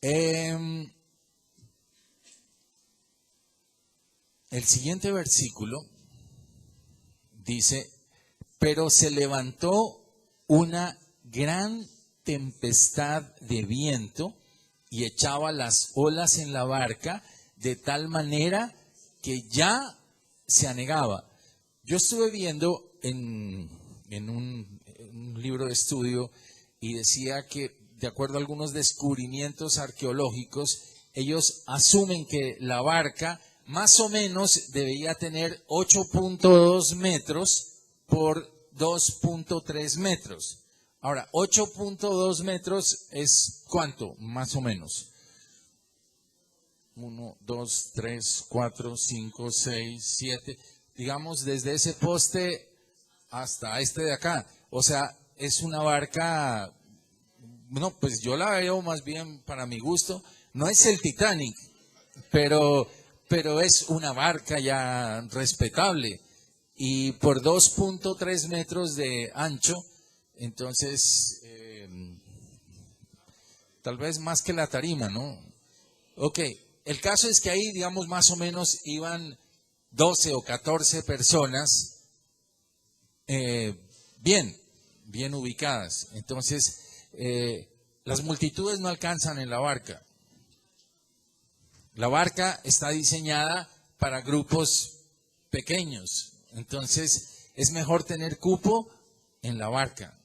El siguiente versículo dice, pero se levantó una gran tempestad de viento y echaba las olas en la barca de tal manera que ya se anegaba. Yo estuve viendo en un libro de estudio y decía que de acuerdo a algunos descubrimientos arqueológicos, ellos asumen que la barca más o menos debía tener 8.2 metros por 2.3 metros. Ahora, 8.2 metros es ¿cuánto? Más o menos. 1, 2, 3, 4, 5, 6, 7. Digamos, desde ese poste hasta este de acá. O sea, es una barca, no, pues yo la veo más bien para mi gusto. No es el Titanic, pero es una barca ya respetable. Y por 2.3 metros de ancho, entonces, tal vez más que la tarima, ¿no? Ok, el caso es que ahí, digamos, más o menos iban 12 o 14 personas bien, bien ubicadas. Entonces, las multitudes no alcanzan en la barca. La barca está diseñada para grupos pequeños. Entonces, es mejor tener cupo en la barca.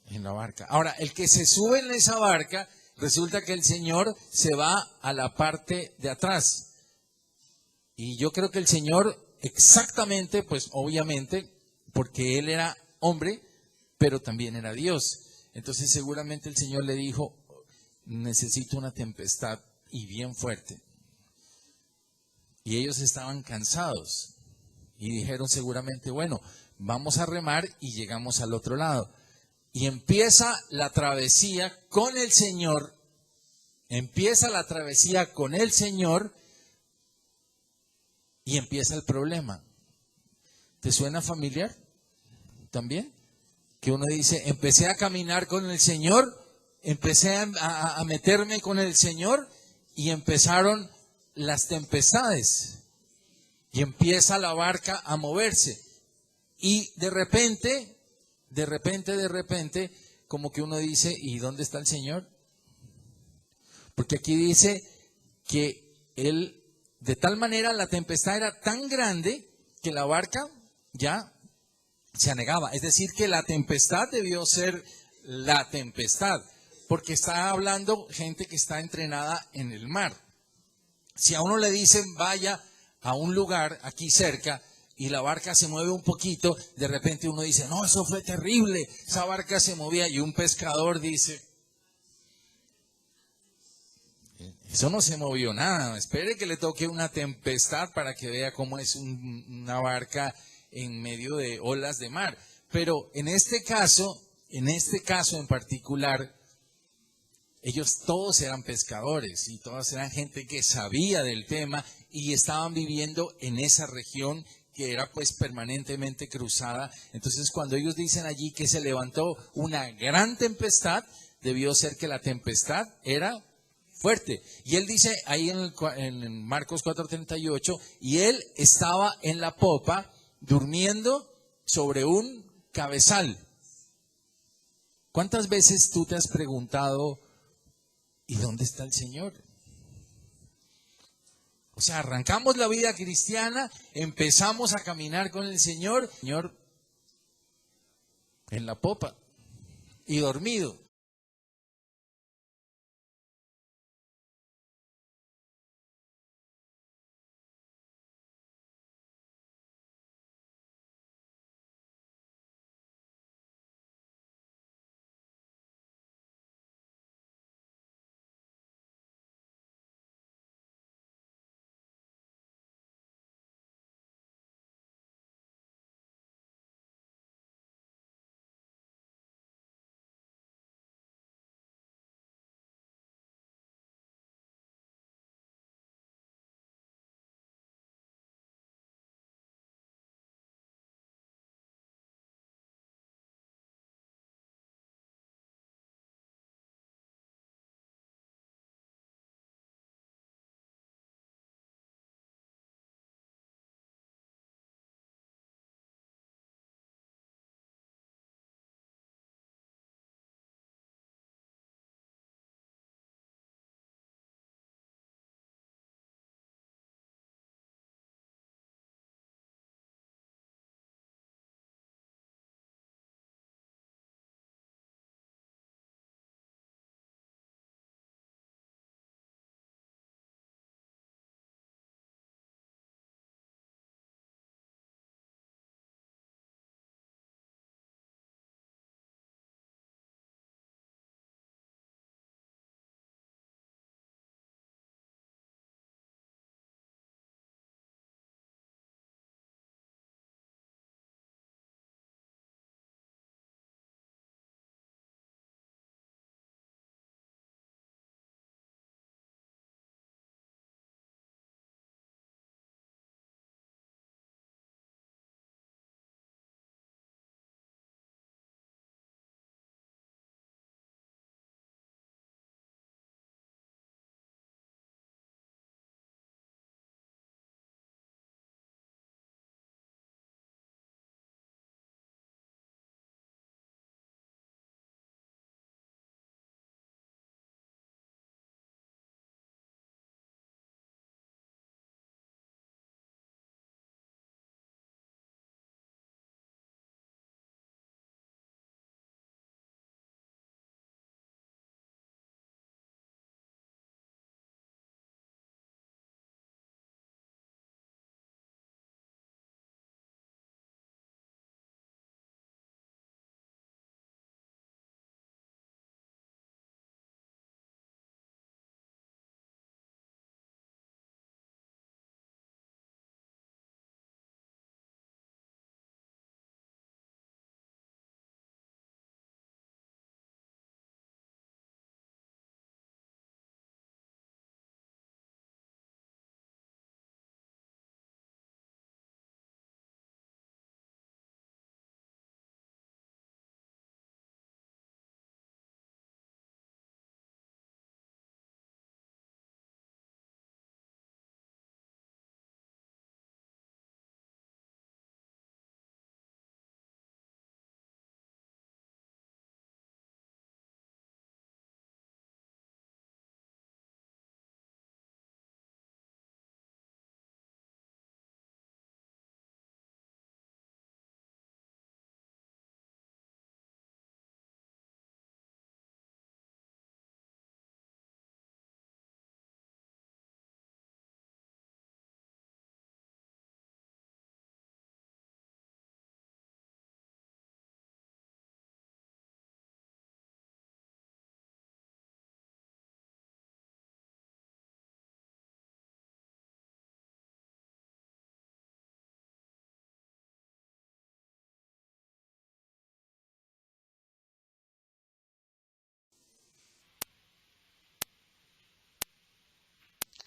En la barca. Ahora, el que se sube en esa barca, resulta que el Señor se va a la parte de atrás. Y yo creo que el Señor exactamente, pues obviamente, porque Él era hombre, pero también era Dios. Entonces seguramente el Señor le dijo, necesito una tempestad y bien fuerte. Y ellos estaban cansados y dijeron seguramente, bueno, vamos a remar y llegamos al otro lado. Y empieza la travesía con el Señor, empieza la travesía con el Señor y empieza el problema. ¿Te suena familiar también? Que uno dice, empecé a caminar con el Señor, empecé a meterme con el Señor y empezaron las tempestades. Y empieza la barca a moverse. Y de repente, como que uno dice, ¿y dónde está el Señor? Porque aquí dice que él, de tal manera la tempestad era tan grande que la barca ya se anegaba. Es decir, que la tempestad debió ser la tempestad, porque está hablando gente que está entrenada en el mar. Si a uno le dicen vaya a un lugar aquí cerca y la barca se mueve un poquito, de repente uno dice, no, eso fue terrible, esa barca se movía, y un pescador dice, eso no se movió nada, espere que le toque una tempestad para que vea cómo es una barca en medio de olas de mar. Pero en este caso en particular, ellos todos eran pescadores y todos eran gente que sabía del tema y estaban viviendo en esa región que era pues permanentemente cruzada. Entonces cuando ellos dicen allí que se levantó una gran tempestad, debió ser que la tempestad era fuerte. Y él dice ahí en Marcos 4:38, y él estaba en la popa durmiendo sobre un cabezal. ¿Cuántas veces tú te has preguntado, ¿y dónde está el Señor? O sea, arrancamos la vida cristiana, empezamos a caminar con el Señor en la popa y dormido.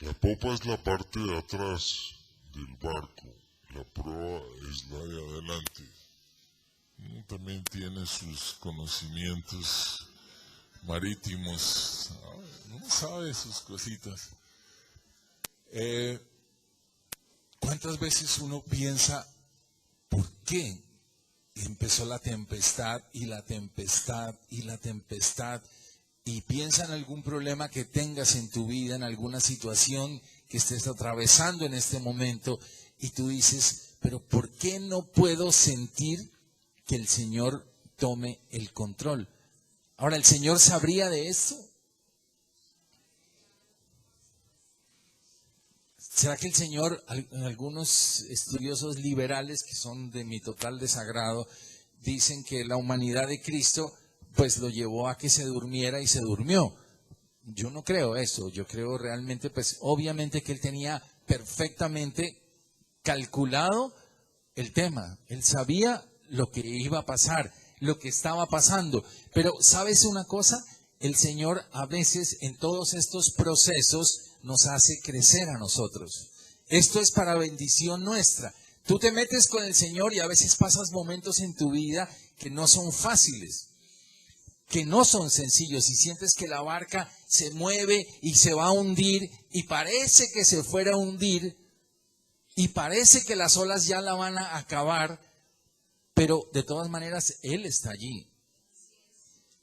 La popa es la parte de atrás del barco, la proa es la de adelante. Uno también tiene sus conocimientos marítimos, uno sabe sus cositas. ¿Cuántas veces uno piensa, por qué empezó la tempestad y la tempestad y la tempestad? Y piensa en algún problema que tengas en tu vida, en alguna situación que estés atravesando en este momento, y tú dices, pero ¿por qué no puedo sentir que el Señor tome el control? Ahora, ¿el Señor sabría de esto? ¿Será que el Señor, algunos estudiosos liberales que son de mi total desagrado, dicen que la humanidad de Cristo pues lo llevó a que se durmiera y se durmió? Yo no creo eso, yo creo realmente, pues obviamente que Él tenía perfectamente calculado el tema, Él sabía lo que iba a pasar, lo que estaba pasando, pero ¿sabes una cosa? El Señor a veces en todos estos procesos nos hace crecer a nosotros. Esto es para bendición nuestra. Tú te metes con el Señor y a veces pasas momentos en tu vida que no son fáciles, que no son sencillos, y sientes que la barca se mueve y se va a hundir y parece que se fuera a hundir y parece que las olas ya la van a acabar, pero de todas maneras Él está allí.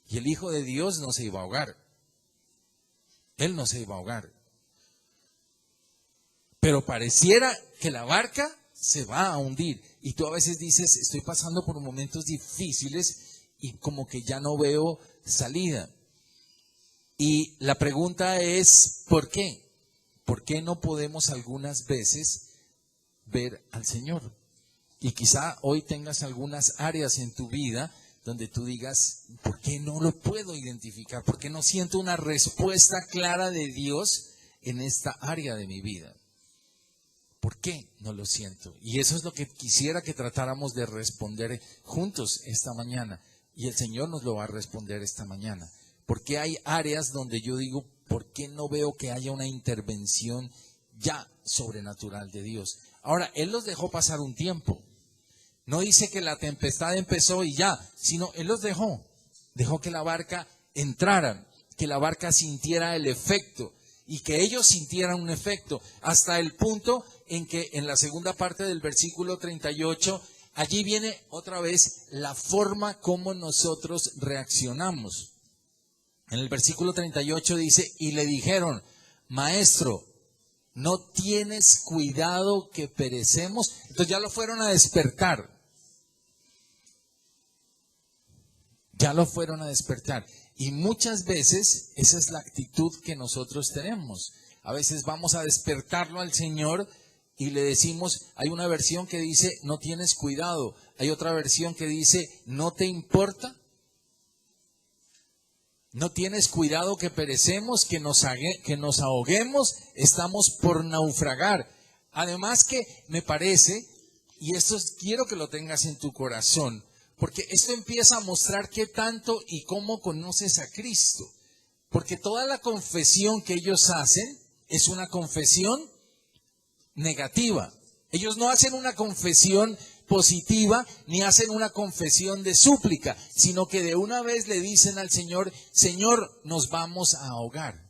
Y el Hijo de Dios no se iba a ahogar. Él no se iba a ahogar. Pero pareciera que la barca se va a hundir. Y tú a veces dices, estoy pasando por momentos difíciles y como que ya no veo salida. Y la pregunta es, ¿por qué? ¿Por qué no podemos algunas veces ver al Señor? Y quizá hoy tengas algunas áreas en tu vida donde tú digas, ¿por qué no lo puedo identificar? ¿Por qué no siento una respuesta clara de Dios en esta área de mi vida? ¿Por qué no lo siento? Y eso es lo que quisiera que tratáramos de responder juntos esta mañana. Y el Señor nos lo va a responder esta mañana. Porque hay áreas donde yo digo, ¿por qué no veo que haya una intervención ya sobrenatural de Dios? Ahora, Él los dejó pasar un tiempo. No dice que la tempestad empezó y ya, sino Él los dejó. Dejó que la barca entrara, que la barca sintiera el efecto y que ellos sintieran un efecto, hasta el punto en que en la segunda parte del versículo 38, allí viene otra vez la forma como nosotros reaccionamos. En el versículo 38 dice, y le dijeron, Maestro, ¿no tienes cuidado que perecemos? Entonces ya lo fueron a despertar. Ya lo fueron a despertar. Y muchas veces esa es la actitud que nosotros tenemos. A veces vamos a despertarlo al Señor y le decimos, hay una versión que dice, no tienes cuidado. Hay otra versión que dice, no te importa. No tienes cuidado que perecemos, que nos ahoguemos, estamos por naufragar. Además que me parece, y esto quiero que lo tengas en tu corazón, porque esto empieza a mostrar qué tanto y cómo conoces a Cristo. Porque toda la confesión que ellos hacen es una confesión negativa. Ellos no hacen una confesión positiva ni hacen una confesión de súplica, sino que de una vez le dicen al Señor, Señor, nos vamos a ahogar.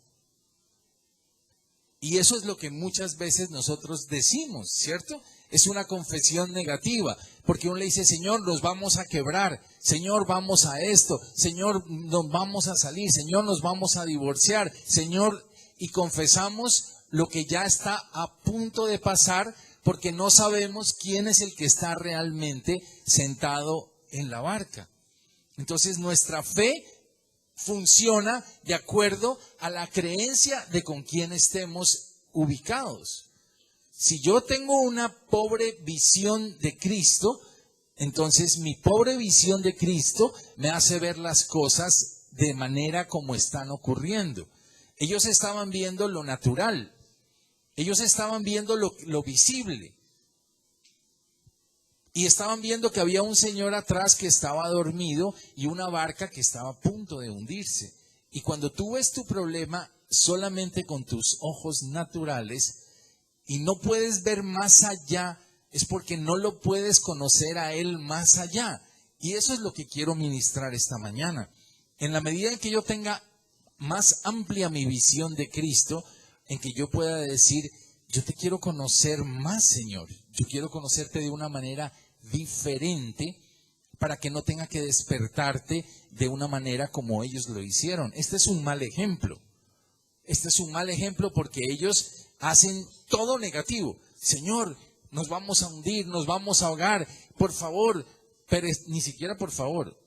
Y eso es lo que muchas veces nosotros decimos, ¿cierto? Es una confesión negativa, porque uno le dice, Señor, nos vamos a quebrar, Señor, vamos a esto, Señor, nos vamos a salir, Señor, nos vamos a divorciar, Señor, y confesamos lo que ya está a punto de pasar, porque no sabemos quién es el que está realmente sentado en la barca. Entonces nuestra fe funciona de acuerdo a la creencia de con quién estemos ubicados. Si yo tengo una pobre visión de Cristo, entonces mi pobre visión de Cristo me hace ver las cosas de manera como están ocurriendo. Ellos estaban viendo lo natural. Ellos estaban viendo lo visible. Y estaban viendo que había un señor atrás que estaba dormido y una barca que estaba a punto de hundirse. Y cuando tú ves tu problema solamente con tus ojos naturales y no puedes ver más allá, es porque no lo puedes conocer a Él más allá. Y eso es lo que quiero ministrar esta mañana. En la medida en que yo tenga más amplia mi visión de Cristo, en que yo pueda decir, yo te quiero conocer más, Señor. Yo quiero conocerte de una manera diferente para que no tenga que despertarte de una manera como ellos lo hicieron. Este es un mal ejemplo. Este es un mal ejemplo porque ellos hacen todo negativo. Señor, nos vamos a hundir, nos vamos a ahogar, por favor. Pero ni siquiera por favor,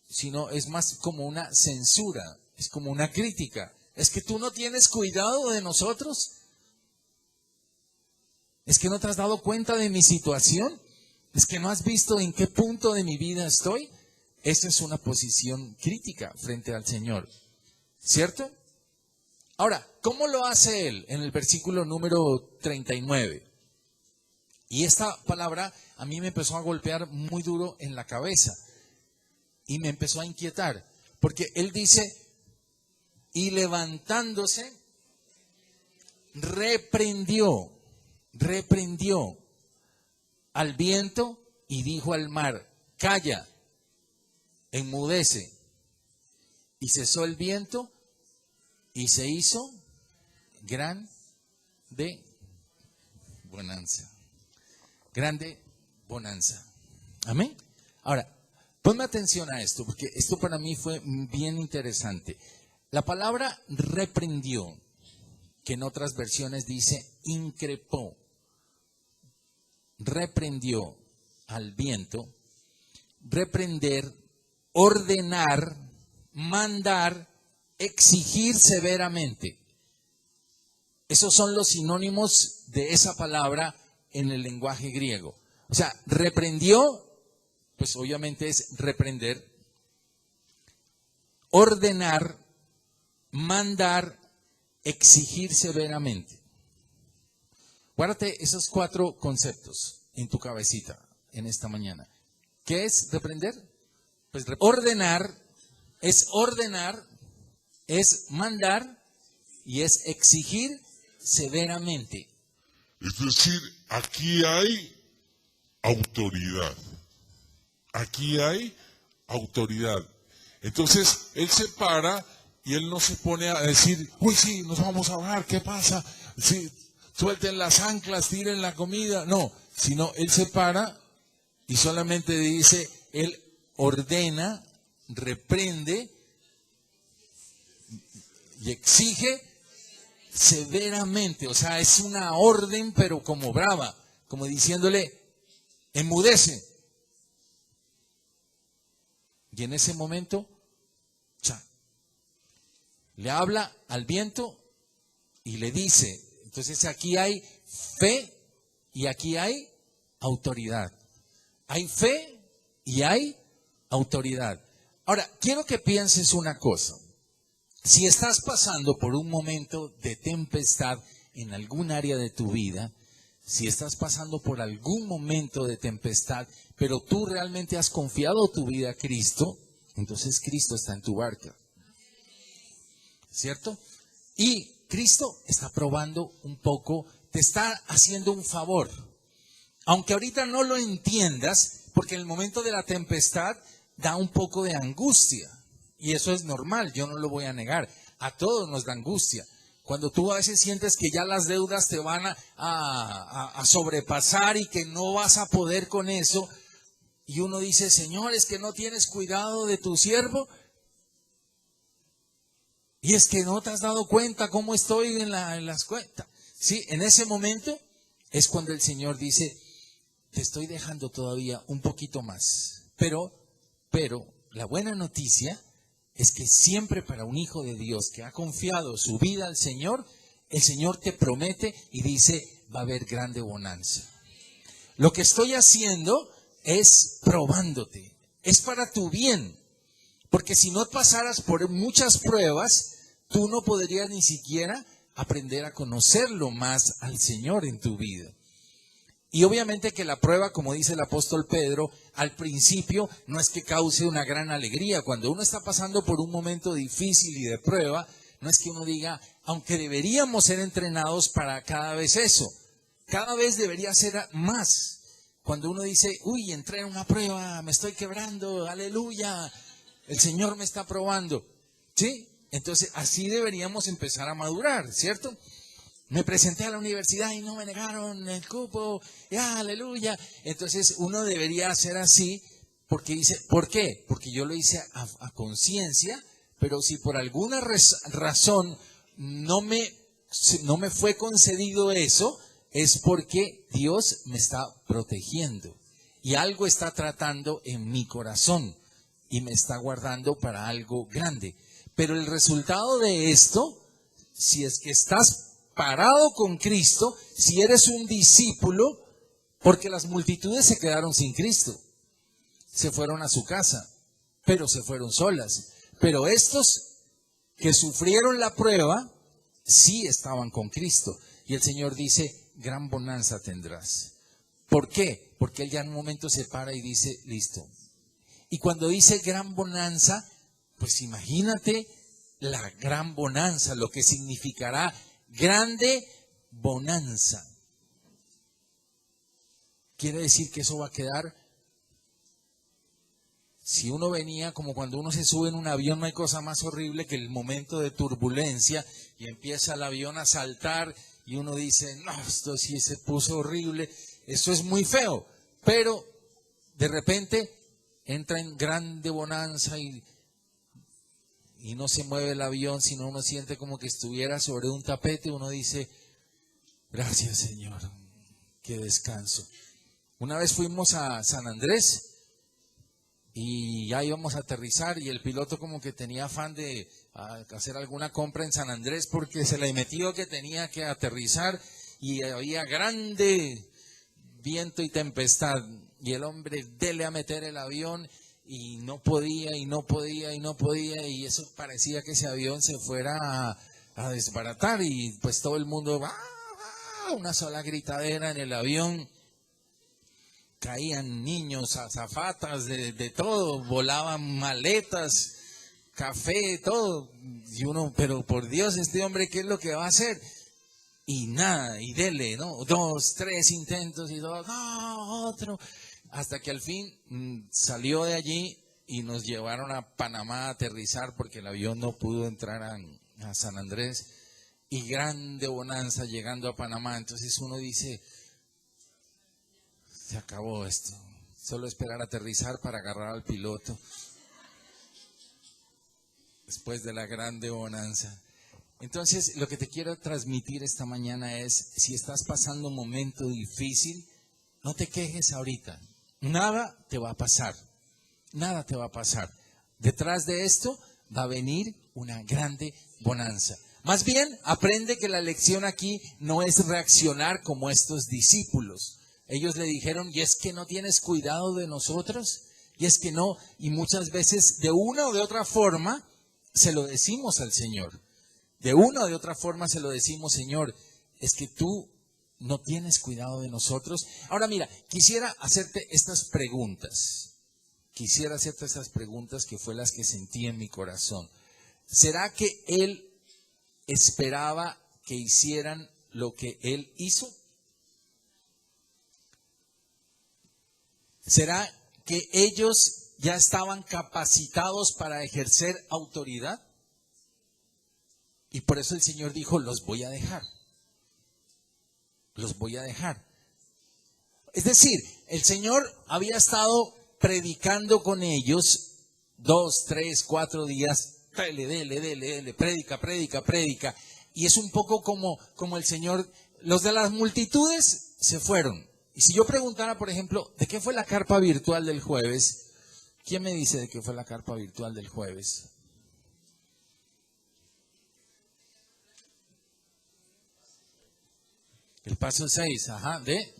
sino es más como una censura, es como una crítica. Es que tú no tienes cuidado de nosotros. Es que no te has dado cuenta de mi situación. Es que no has visto en qué punto de mi vida estoy. Esa es una posición crítica frente al Señor. ¿Cierto? Ahora, ¿cómo lo hace Él? En el versículo número 39. Y esta palabra a mí me empezó a golpear muy duro en la cabeza. Y me empezó a inquietar. Porque Él dice, y levantándose, reprendió al viento y dijo al mar, calla, enmudece. Y cesó el viento y se hizo grande bonanza. Grande bonanza. Amén. Ahora, ponme atención a esto, porque esto para mí fue bien interesante. La palabra reprendió, que en otras versiones dice increpó, reprendió al viento, reprender, ordenar, mandar, exigir severamente. Esos son los sinónimos de esa palabra en el lenguaje griego. O sea, reprendió, pues obviamente es reprender, ordenar, mandar, exigir severamente. Guárdate esos 4 conceptos en tu cabecita en esta mañana. ¿Qué es reprender? Pues ordenar, es mandar y es exigir severamente. Es decir, aquí hay autoridad. Aquí hay autoridad. Entonces, Él se para y Él no se pone a decir, uy, sí, nos vamos a ahogar, ¿qué pasa? Sí, suelten las anclas, tiren la comida. No, sino Él se para y solamente dice, Él ordena, reprende y exige severamente. O sea, es una orden, pero como brava, como diciéndole, enmudece. Y en ese momento, le habla al viento y le dice, entonces aquí hay fe y aquí hay autoridad. Hay fe y hay autoridad. Ahora, quiero que pienses una cosa. Si estás pasando por un momento de tempestad en algún área de tu vida, si estás pasando por algún momento de tempestad, pero tú realmente has confiado tu vida a Cristo, entonces Cristo está en tu barca. ¿Cierto? Y Cristo está probando un poco, te está haciendo un favor. Aunque ahorita no lo entiendas, porque en el momento de la tempestad da un poco de angustia. Y eso es normal, yo no lo voy a negar. A todos nos da angustia. Cuando tú a veces sientes que ya las deudas te van a sobrepasar y que no vas a poder con eso, y uno dice, Señor, es que no tienes cuidado de tu siervo. Y es que no te has dado cuenta cómo estoy en las cuentas. Sí, en ese momento es cuando el Señor dice, te estoy dejando todavía un poquito más. Pero la buena noticia es que siempre para un hijo de Dios que ha confiado su vida al Señor, el Señor te promete y dice, va a haber grande bonanza. Lo que estoy haciendo es probándote, es para tu bien. Porque si no pasaras por muchas pruebas, tú no podrías ni siquiera aprender a conocerlo más al Señor en tu vida. Y obviamente que la prueba, como dice el apóstol Pedro, al principio no es que cause una gran alegría. Cuando uno está pasando por un momento difícil y de prueba, no es que uno diga, aunque deberíamos ser entrenados para cada vez eso, cada vez debería ser más. Cuando uno dice, uy, entré en una prueba, me estoy quebrando, aleluya, el Señor me está probando, ¿sí? Entonces, así deberíamos empezar a madurar, ¿cierto? Me presenté a la universidad y no me negaron el cupo, aleluya. Entonces, uno debería hacer así, porque dice, ¿por qué? Porque yo lo hice a conciencia, pero si por alguna razón no me fue concedido eso, es porque Dios me está protegiendo y algo está tratando en mi corazón y me está guardando para algo grande. Pero el resultado de esto, si es que estás parado con Cristo, si eres un discípulo, porque las multitudes se quedaron sin Cristo, se fueron a su casa, pero se fueron solas. Pero estos que sufrieron la prueba, sí estaban con Cristo. Y el Señor dice, gran bonanza tendrás. ¿Por qué? Porque Él ya en un momento se para y dice, listo. Y cuando dice gran bonanza, pues imagínate la gran bonanza, lo que significará grande bonanza. Quiere decir que eso va a quedar. Si uno venía, como cuando uno se sube en un avión, no hay cosa más horrible que el momento de turbulencia y empieza el avión a saltar y uno dice, no, esto sí se puso horrible, esto es muy feo, pero de repente entra en grande bonanza y no se mueve el avión, sino uno siente como que estuviera sobre un tapete, uno dice, gracias Señor, qué descanso. Una vez fuimos a San Andrés y ya íbamos a aterrizar y el piloto como que tenía afán de hacer alguna compra en San Andrés porque se le metió que tenía que aterrizar y había grande viento y tempestad y el hombre dele a meter el avión y no podía y eso parecía que ese avión se fuera a desbaratar y pues todo el mundo una sola gritadera en el avión. Caían niños, azafatas, de todo, volaban maletas, café, todo. Y uno, pero por Dios, este hombre, ¿qué es lo que va a hacer? Y nada, y dele, ¿no? 2, 3 intentos y dos, no, otro. Hasta que al fin salió de allí y nos llevaron a Panamá a aterrizar porque el avión no pudo entrar a San Andrés. Y grande bonanza llegando a Panamá. Entonces uno dice, se acabó esto, solo esperar aterrizar para agarrar al piloto después de la grande bonanza. Entonces, lo que te quiero transmitir esta mañana es, si estás pasando un momento difícil, no te quejes ahorita, nada te va a pasar, nada te va a pasar. Detrás de esto va a venir una grande bonanza. Más bien, aprende que la lección aquí no es reaccionar como estos discípulos. Ellos le dijeron, ¿y es que no tienes cuidado de nosotros? Y es que no, y muchas veces de una o de otra forma se lo decimos al Señor. De una o de otra forma se lo decimos, Señor, es que tú no tienes cuidado de nosotros. Ahora mira, quisiera hacerte estas preguntas. Quisiera hacerte estas preguntas que fue las que sentí en mi corazón. ¿Será que Él esperaba que hicieran lo que Él hizo? ¿Será que ellos ya estaban capacitados para ejercer autoridad? Y por eso el Señor dijo, los voy a dejar. Los voy a dejar. Es decir, el Señor había estado predicando con ellos 2, 3, 4 días. Dele, predica. Y es un poco como el Señor, los de las multitudes se fueron. Y si yo preguntara, por ejemplo, ¿de qué fue la carpa virtual del jueves? ¿Quién me dice de qué fue la carpa virtual del jueves? El paso 6, de...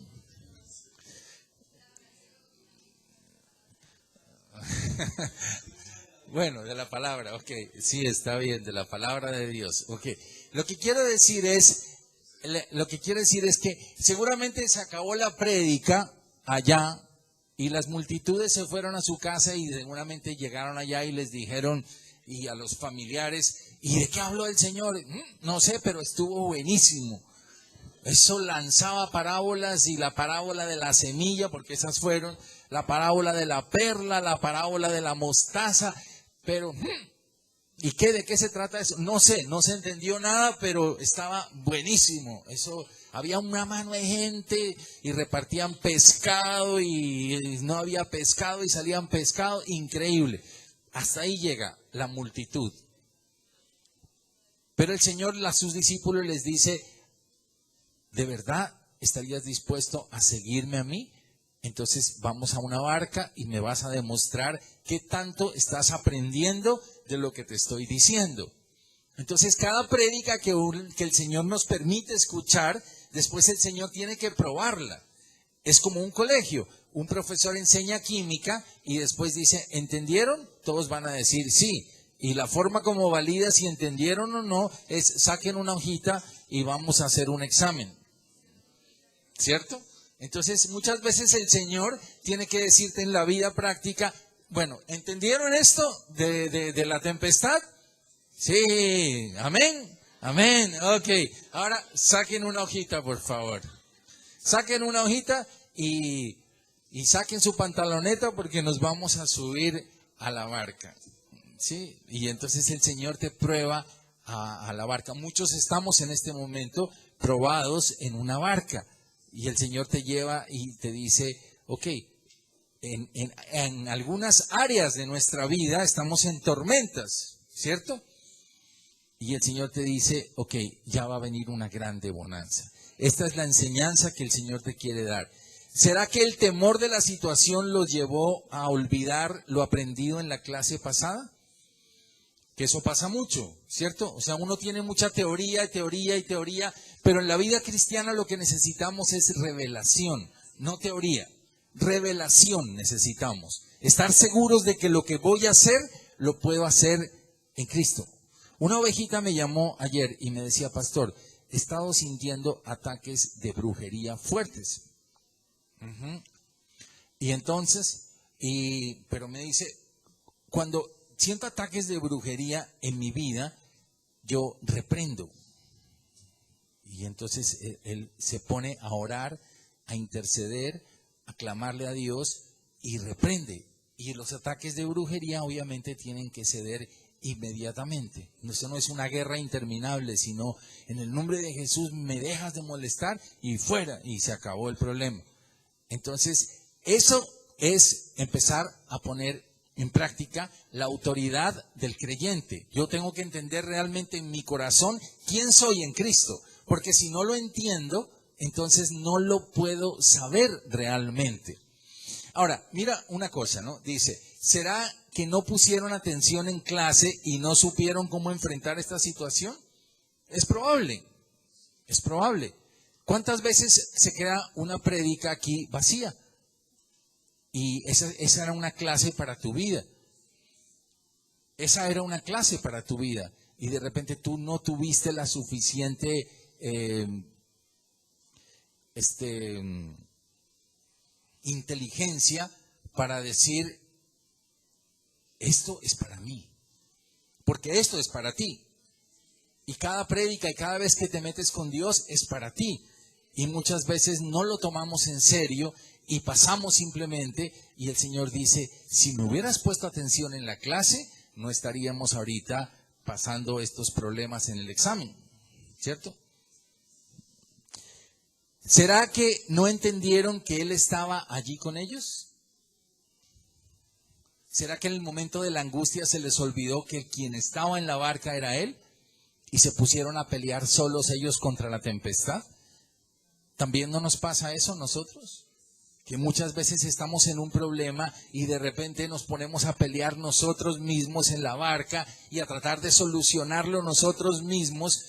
Bueno, de la palabra, ok, sí, está bien, de la palabra de Dios, ok. Lo que quiero decir es que seguramente se acabó la prédica allá y las multitudes se fueron a su casa y seguramente llegaron allá y les dijeron, y a los familiares, ¿Y de qué habló el Señor? No sé, pero estuvo buenísimo. Eso lanzaba parábolas, y la parábola de la semilla, porque esas fueron, la parábola de la perla, la parábola de la mostaza, pero ¿y qué? ¿De qué se trata eso? No sé, no se entendió nada, pero estaba buenísimo. Eso, había una mano de gente y repartían pescado y no había pescado y salían pescado, increíble. Hasta ahí llega la multitud. Pero el Señor a sus discípulos les dice, ¿de verdad estarías dispuesto a seguirme a mí? Entonces vamos a una barca y me vas a demostrar qué tanto estás aprendiendo de lo que te estoy diciendo. Entonces cada prédica que el Señor nos permite escuchar, después el Señor tiene que probarla. Es como un colegio. Un profesor enseña química y después dice, ¿entendieron? Todos van a decir sí. Y la forma como valida si entendieron o no es saquen una hojita y vamos a hacer un examen. ¿Cierto? Entonces muchas veces el Señor tiene que decirte en la vida práctica, bueno, ¿entendieron esto de la tempestad? Sí, amén, amén, ok. Ahora saquen una hojita, por favor. Saquen una hojita y saquen su pantaloneta porque nos vamos a subir a la barca. ¿Sí? Y entonces el Señor te prueba a la barca. Muchos estamos en este momento probados en una barca. Y el Señor te lleva y te dice, ok, en algunas áreas de nuestra vida estamos en tormentas, ¿cierto? Y el Señor te dice, ok, ya va a venir una grande bonanza. Esta es la enseñanza que el Señor te quiere dar. ¿Será que el temor de la situación los llevó a olvidar lo aprendido en la clase pasada? Que eso pasa mucho, ¿cierto? O sea, uno tiene mucha teoría, pero en la vida cristiana lo que necesitamos es revelación, no teoría. Revelación necesitamos. Estar seguros de que lo que voy a hacer, lo puedo hacer en Cristo. Una ovejita me llamó ayer y me decía, pastor, he estado sintiendo ataques de brujería fuertes. Y entonces, pero me dice, cuando siento ataques de brujería en mi vida, yo reprendo. Y entonces él se pone a orar, a interceder, a clamarle a Dios y reprende. Y los ataques de brujería obviamente tienen que ceder inmediatamente. Eso no es una guerra interminable, sino en el nombre de Jesús me dejas de molestar y fuera, y se acabó el problema. Entonces, eso es empezar a poner en práctica la autoridad del creyente. Yo tengo que entender realmente en mi corazón quién soy en Cristo, porque si no lo entiendo, entonces no lo puedo saber realmente. Ahora, mira una cosa, ¿no? Dice, ¿será que no pusieron atención en clase y no supieron cómo enfrentar esta situación? Es probable, es probable. ¿Cuántas veces se queda una prédica aquí vacía? Y esa era una clase para tu vida. Esa era una clase para tu vida. Y de repente tú no tuviste la suficiente inteligencia para decir, esto es para mí. Porque esto es para ti. Y cada prédica y cada vez que te metes con Dios es para ti. Y muchas veces no lo tomamos en serio y pasamos simplemente, y el Señor dice, si me hubieras puesto atención en la clase, no estaríamos ahorita pasando estos problemas en el examen, ¿cierto? ¿Será que no entendieron que Él estaba allí con ellos? ¿Será que en el momento de la angustia se les olvidó que quien estaba en la barca era Él? Y se pusieron a pelear solos ellos contra la tempestad. ¿También no nos pasa eso a nosotros? Que muchas veces estamos en un problema y de repente nos ponemos a pelear nosotros mismos en la barca y a tratar de solucionarlo nosotros mismos,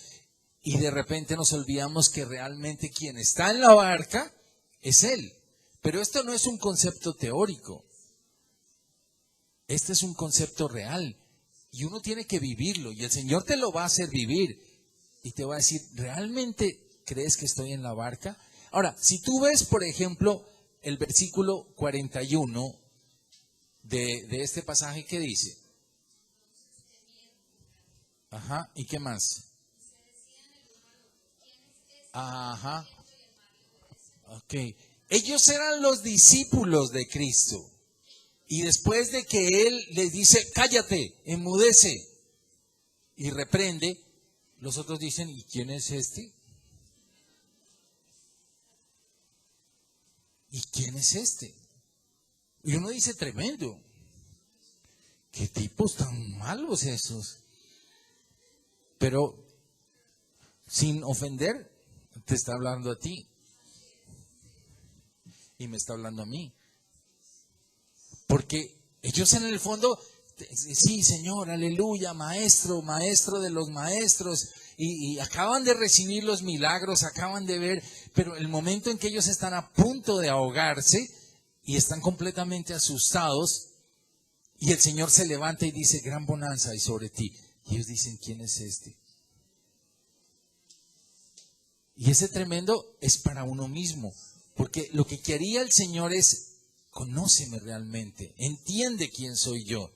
y de repente nos olvidamos que realmente quien está en la barca es Él. Pero esto no es un concepto teórico. Este es un concepto real y uno tiene que vivirlo, y el Señor te lo va a hacer vivir y te va a decir, ¿realmente crees que estoy en la barca? Ahora, si tú ves, por ejemplo, el versículo 41 de este pasaje que dice, Ajá, ¿y qué más? Ajá, ok. Ellos eran los discípulos de Cristo. Y después de que Él les dice, cállate, enmudece, y reprende, los otros dicen, ¿y quién es este? ¿Y quién es este? Y uno dice, tremendo. ¿Qué tipos tan malos esos? Pero, sin ofender, te está hablando a ti. Y me está hablando a mí. Porque ellos en el fondo, sí, Señor, aleluya, maestro, maestro de los maestros, y acaban de recibir los milagros, acaban de ver, pero el momento en que ellos están a punto de ahogarse y están completamente asustados, y el Señor se levanta y dice, gran bonanza hay sobre ti. Y ellos dicen, ¿quién es este? Y ese tremendo es para uno mismo, porque lo que quería el Señor es, conóceme realmente, entiende quién soy yo.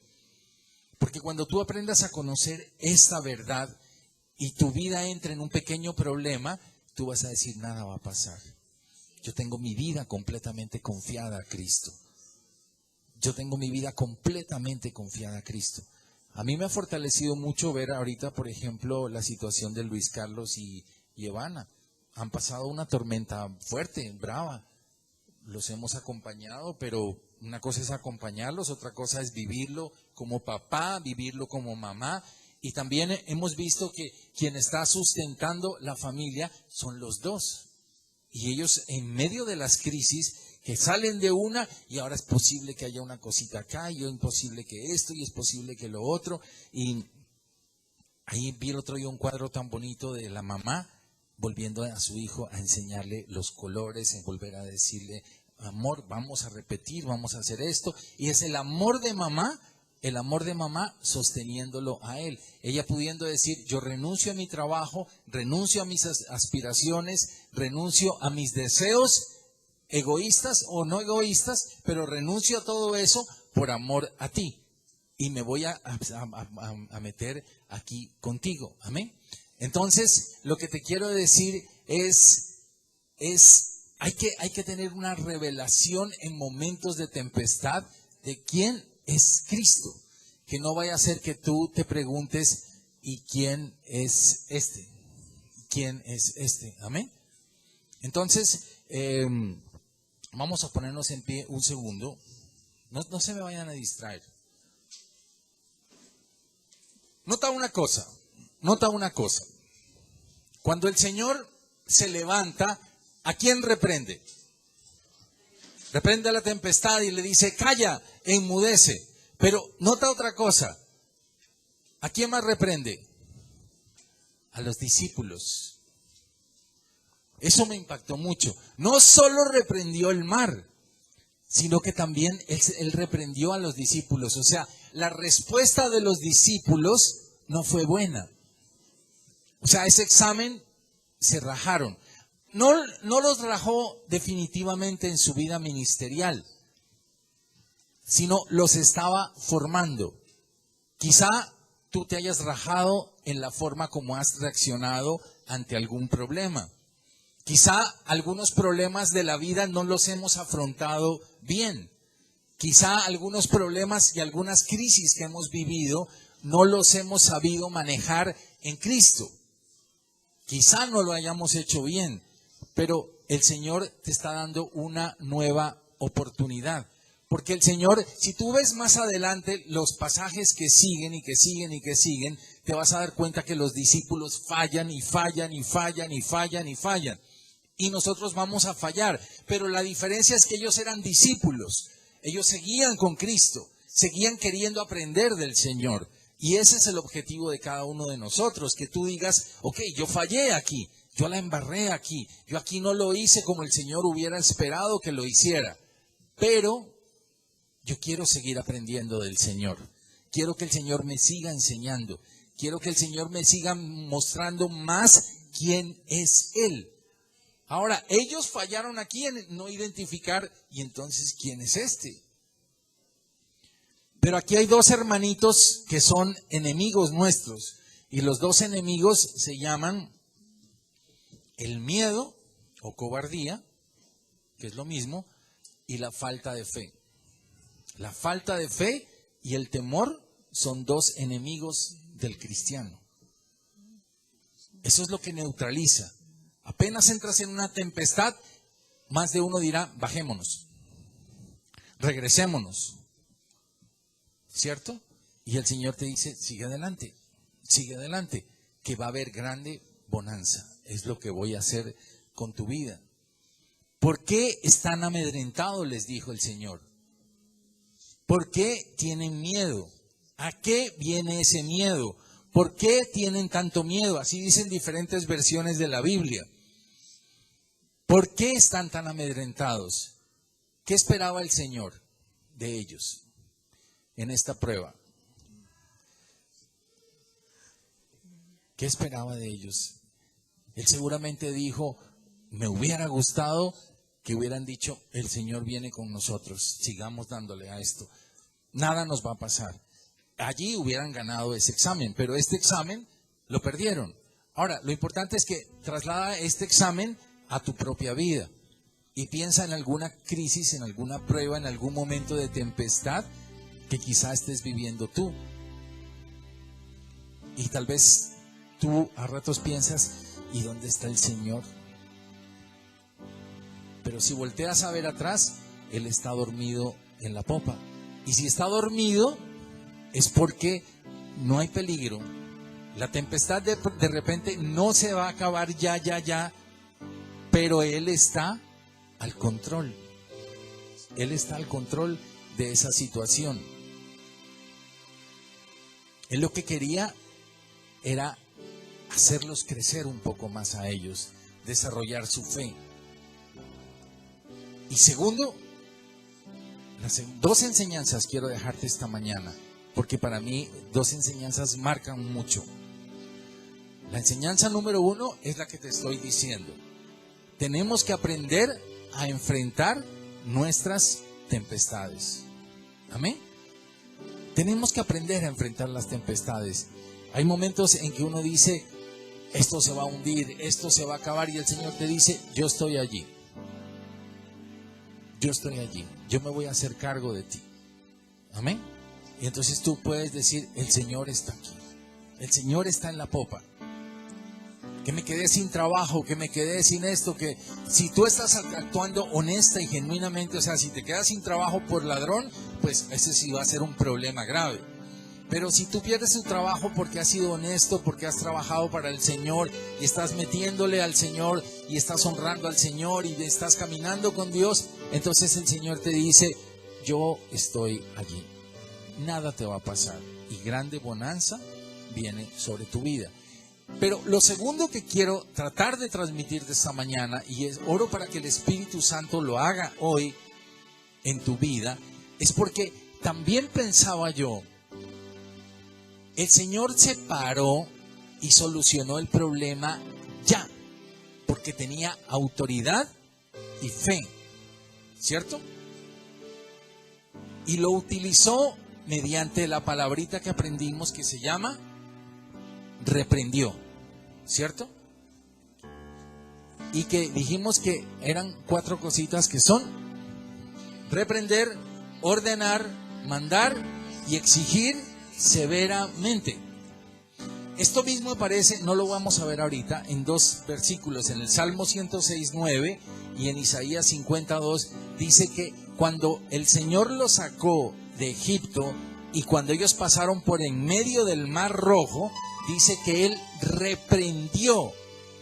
Porque cuando tú aprendas a conocer esta verdad y tu vida entra en un pequeño problema, tú vas a decir, nada va a pasar. Yo tengo mi vida completamente confiada a Cristo. Yo tengo mi vida completamente confiada a Cristo. A mí me ha fortalecido mucho ver ahorita, por ejemplo, la situación de Luis Carlos y Evana. Han pasado una tormenta fuerte, brava. Los hemos acompañado, pero una cosa es acompañarlos, otra cosa es vivirlo como papá, vivirlo como mamá. Y también hemos visto que quien está sustentando la familia son los dos. Y ellos en medio de las crisis que salen de una y ahora es posible que haya una cosita acá y es posible que esto y es posible que lo otro. Y ahí vi el otro día un cuadro tan bonito de la mamá volviendo a su hijo a enseñarle los colores, en volver a decirle, amor, vamos a repetir, vamos a hacer esto. Y es el amor de mamá sosteniéndolo a él. Ella pudiendo decir, yo renuncio a mi trabajo, renuncio a mis aspiraciones, renuncio a mis deseos egoístas o no egoístas, pero renuncio a todo eso por amor a ti. Y me voy a meter aquí contigo. Amén. Entonces, lo que te quiero decir es hay que tener una revelación en momentos de tempestad de quién es Cristo. Que no vaya a ser que tú te preguntes, ¿y quién es este? ¿Quién es este? Amén. Entonces, vamos a ponernos en pie un segundo. No se me vayan a distraer. Nota una cosa. Cuando el Señor se levanta, ¿a quién reprende? Reprende a la tempestad y le dice, calla, enmudece. Pero nota otra cosa. ¿A quién más reprende? A los discípulos. Eso me impactó mucho. No solo reprendió el mar, sino que también él reprendió a los discípulos. O sea, la respuesta de los discípulos no fue buena. O sea, ese examen se rajaron. No los rajó definitivamente en su vida ministerial, sino los estaba formando. Quizá tú te hayas rajado en la forma como has reaccionado ante algún problema. Quizá algunos problemas de la vida no los hemos afrontado bien. Quizá algunos problemas y algunas crisis que hemos vivido no los hemos sabido manejar en Cristo. Quizá no lo hayamos hecho bien, pero el Señor te está dando una nueva oportunidad. Porque el Señor, si tú ves más adelante los pasajes que siguen y que siguen y que siguen, te vas a dar cuenta que los discípulos fallan y fallan y fallan y fallan y fallan. Y nosotros vamos a fallar. Pero la diferencia es que ellos eran discípulos. Ellos seguían con Cristo, seguían queriendo aprender del Señor. Y ese es el objetivo de cada uno de nosotros, que tú digas, ok, yo fallé aquí, yo la embarré aquí, yo aquí no lo hice como el Señor hubiera esperado que lo hiciera, pero yo quiero seguir aprendiendo del Señor, quiero que el Señor me siga enseñando, quiero que el Señor me siga mostrando más quién es Él. Ahora, ellos fallaron aquí en no identificar, y entonces, ¿quién es este? Pero aquí hay dos hermanitos que son enemigos nuestros. Y los dos enemigos se llaman el miedo o cobardía, que es lo mismo, y la falta de fe. La falta de fe y el temor son dos enemigos del cristiano. Eso es lo que neutraliza. Apenas entras en una tempestad, más de uno dirá, bajémonos, regresémonos, ¿cierto? Y el Señor te dice, sigue adelante, que va a haber grande bonanza. Es lo que voy a hacer con tu vida. ¿Por qué están amedrentados?, les dijo el Señor. ¿Por qué tienen miedo? ¿A qué viene ese miedo? ¿Por qué tienen tanto miedo? Así dicen diferentes versiones de la Biblia. ¿Por qué están tan amedrentados? ¿Qué esperaba el Señor de ellos en esta prueba? ¿Qué esperaba de ellos? Él seguramente dijo, me hubiera gustado que hubieran dicho, el Señor viene con nosotros, sigamos dándole a esto. Nada nos va a pasar. Allí hubieran ganado ese examen, pero este examen lo perdieron. Ahora, lo importante es que traslada este examen a tu propia vida y piensa en alguna crisis, en alguna prueba, en algún momento de tempestad que quizá estés viviendo tú. Y tal vez tú a ratos piensas, ¿y dónde está el Señor? Pero si volteas a ver atrás, Él está dormido en la popa. Y si está dormido, es porque no hay peligro. La tempestad de repente no se va a acabar ya, pero Él está al control. Él está al control de esa situación. Él lo que quería era hacerlos crecer un poco más a ellos, desarrollar su fe. Y segundo, las dos enseñanzas quiero dejarte esta mañana, porque para mí dos enseñanzas marcan mucho. La enseñanza número 1 es la que te estoy diciendo. Tenemos que aprender a enfrentar nuestras tempestades. Amén. Tenemos que aprender a enfrentar las tempestades. Hay momentos en que uno dice, esto se va a hundir, esto se va a acabar, y el Señor te dice, yo estoy allí. Yo estoy allí, yo me voy a hacer cargo de ti. Amén. Y entonces tú puedes decir, el Señor está aquí, el Señor está en la popa. Que me quedé sin trabajo, que me quedé sin esto, que si tú estás actuando honesta y genuinamente, o sea, si te quedas sin trabajo por ladrón, pues ese sí va a ser un problema grave. Pero si tú pierdes tu trabajo porque has sido honesto, porque has trabajado para el Señor y estás metiéndole al Señor y estás honrando al Señor y estás caminando con Dios, entonces el Señor te dice, yo estoy allí. Nada te va a pasar y grande bonanza viene sobre tu vida. Pero lo segundo que quiero tratar de transmitirte esta mañana, y oro para que el Espíritu Santo lo haga hoy en tu vida, es porque también pensaba yo, el Señor se paró y solucionó el problema ya, porque tenía autoridad y fe, ¿cierto? Y lo utilizó mediante la palabrita que aprendimos que se llama reprendió, ¿cierto? Y que dijimos que eran 4 cositas que son reprender, ordenar, mandar y exigir severamente. Esto mismo aparece, no lo vamos a ver ahorita, en 2 versículos, en el Salmo 106:9 y en Isaías 52, dice que cuando el Señor los sacó de Egipto y cuando ellos pasaron por en medio del Mar Rojo, dice que Él reprendió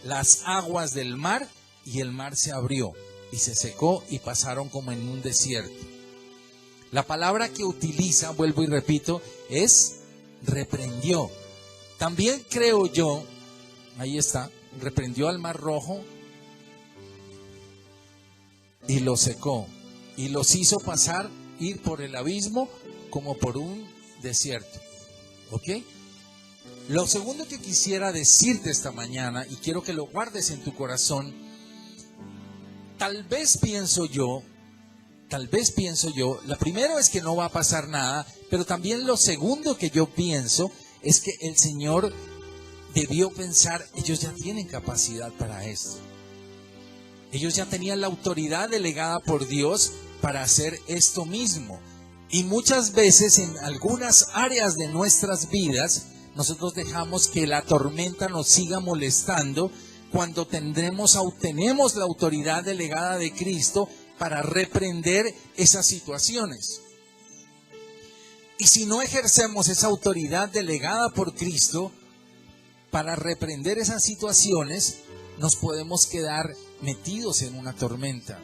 las aguas del mar y el mar se abrió y se secó y pasaron como en un desierto. La palabra que utiliza, vuelvo y repito, es reprendió. También creo yo, ahí está, reprendió al Mar Rojo y lo secó y los hizo pasar, ir por el abismo como por un desierto. ¿Ok? Lo segundo que quisiera decirte esta mañana, y quiero que lo guardes en tu corazón, tal vez pienso yo, la primera es que no va a pasar nada, pero también lo segundo que yo pienso es que el Señor debió pensar, ellos ya tienen capacidad para esto. Ellos ya tenían la autoridad delegada por Dios para hacer esto mismo. Y muchas veces en algunas áreas de nuestras vidas, nosotros dejamos que la tormenta nos siga molestando cuando tenemos la autoridad delegada de Cristo para reprender esas situaciones. Y si no ejercemos esa autoridad delegada por Cristo para reprender esas situaciones, nos podemos quedar metidos en una tormenta.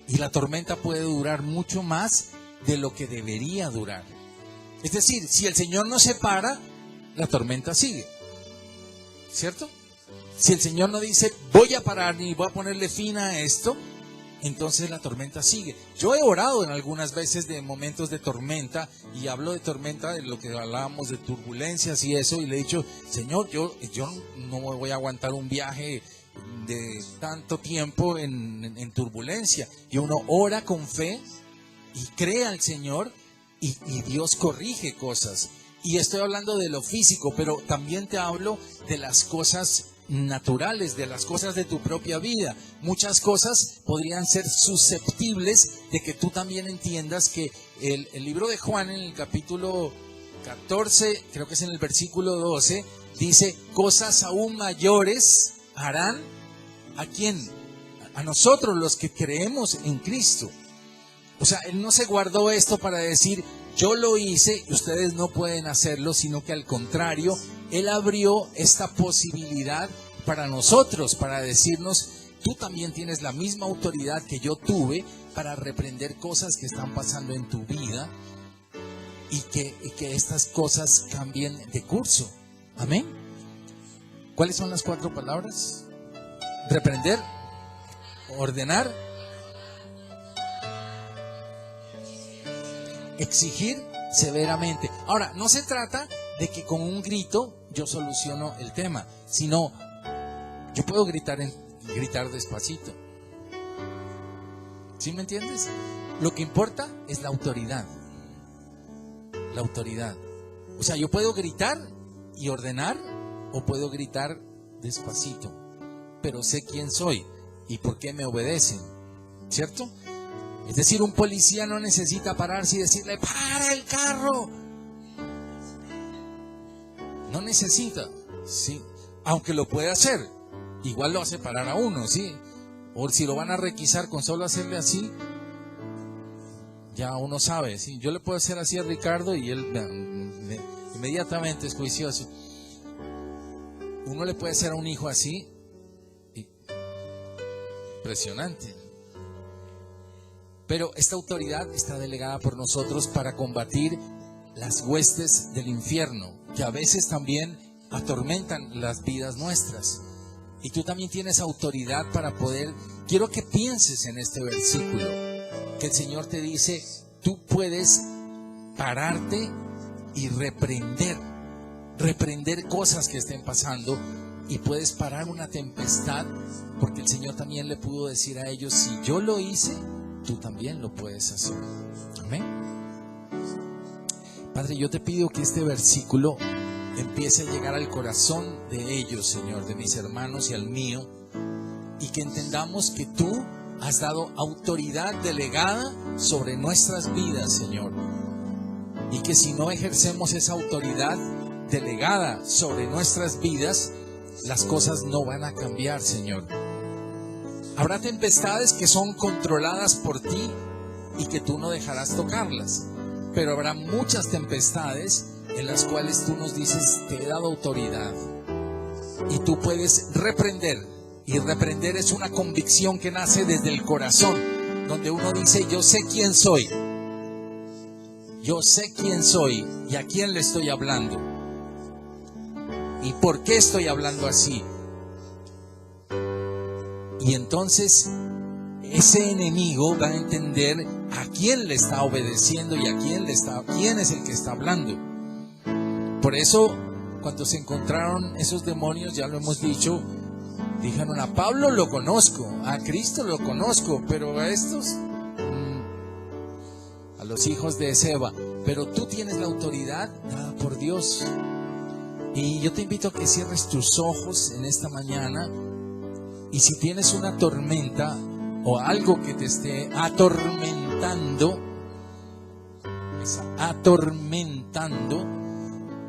Y la tormenta puede durar mucho más de lo que debería durar. Es decir, si el Señor no se para, la tormenta sigue. ¿Cierto? Si el Señor no dice, voy a parar ni voy a ponerle fin a esto, entonces la tormenta sigue. Yo he orado en algunas veces de momentos de tormenta, y hablo de tormenta, de lo que hablábamos de turbulencias y eso, y le he dicho, Señor, yo no me voy a aguantar un viaje de tanto tiempo en turbulencia. Y uno ora con fe y cree al Señor, y Dios corrige cosas. Y estoy hablando de lo físico, pero también te hablo de las cosas naturales, de las cosas de tu propia vida. Muchas cosas podrían ser susceptibles de que tú también entiendas que el libro de Juan, en el capítulo 14, creo que es en el versículo 12, dice, cosas aún mayores harán ¿a quién? A nosotros, los que creemos en Cristo. O sea, Él no se guardó esto para decir, yo lo hice y ustedes no pueden hacerlo, sino que al contrario, Él abrió esta posibilidad para nosotros, para decirnos, tú también tienes la misma autoridad que yo tuve para reprender cosas que están pasando en tu vida y que estas cosas cambien de curso. Amén. ¿Cuáles son las 4 palabras? Reprender, ordenar, exigir severamente. Ahora, no se trata de que con un grito yo soluciono el tema, sino yo puedo gritar despacito. ¿Sí me entiendes? Lo que importa es la autoridad. La autoridad. O sea, yo puedo gritar y ordenar, o puedo gritar despacito, pero sé quién soy y por qué me obedecen, ¿cierto? Es decir, un policía no necesita pararse y decirle, ¡para el carro! No necesita, ¿sí? Aunque lo puede hacer, igual lo hace parar a uno, ¿sí? O si lo van a requisar con solo hacerle así, ya uno sabe, ¿sí? Yo le puedo hacer así a Ricardo y él inmediatamente es juicioso. Uno le puede hacer a un hijo así, impresionante. Pero esta autoridad está delegada por nosotros para combatir las huestes del infierno, que a veces también atormentan las vidas nuestras. Y tú también tienes autoridad para poder. Quiero que pienses en este versículo, que el Señor te dice, tú puedes pararte y reprender cosas que estén pasando, y puedes parar una tempestad, porque el Señor también le pudo decir a ellos, si yo lo hice, tú también lo puedes hacer. Amén. Padre, yo te pido que este versículo empiece a llegar al corazón de ellos, Señor, de mis hermanos y al mío, y que entendamos que tú has dado autoridad delegada sobre nuestras vidas, Señor, y que si no ejercemos esa autoridad delegada sobre nuestras vidas, las cosas no van a cambiar, Señor. Habrá tempestades que son controladas por ti y que tú no dejarás tocarlas, pero habrá muchas tempestades en las cuales tú nos dices, te he dado autoridad, y tú puedes reprender. Y reprender es una convicción que nace desde el corazón, donde uno dice, yo sé quién soy, y a quién le estoy hablando, y por qué estoy hablando así. Y entonces ese enemigo va a entender a quién le está obedeciendo y quién es el que está hablando. Por eso, cuando se encontraron esos demonios, ya lo hemos dicho, dijeron, a Pablo lo conozco, a Cristo lo conozco, pero a estos, a los hijos de Seba, pero tú tienes la autoridad dada por Dios. Y yo te invito a que cierres tus ojos en esta mañana, y si tienes una tormenta o algo que te esté atormentando,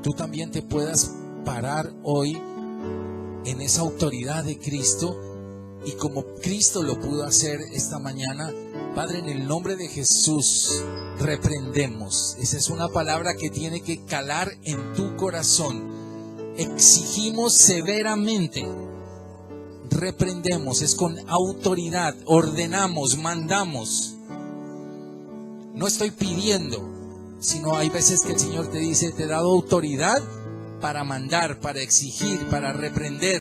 tú también te puedas parar hoy en esa autoridad de Cristo, y como Cristo lo pudo hacer esta mañana, Padre, en el nombre de Jesús, reprendemos. Esa es una palabra que tiene que calar en tu corazón. Exigimos severamente, reprendemos, es con autoridad, ordenamos, mandamos. No estoy pidiendo, sino hay veces que el Señor te dice, te he dado autoridad para mandar, para exigir, para reprender.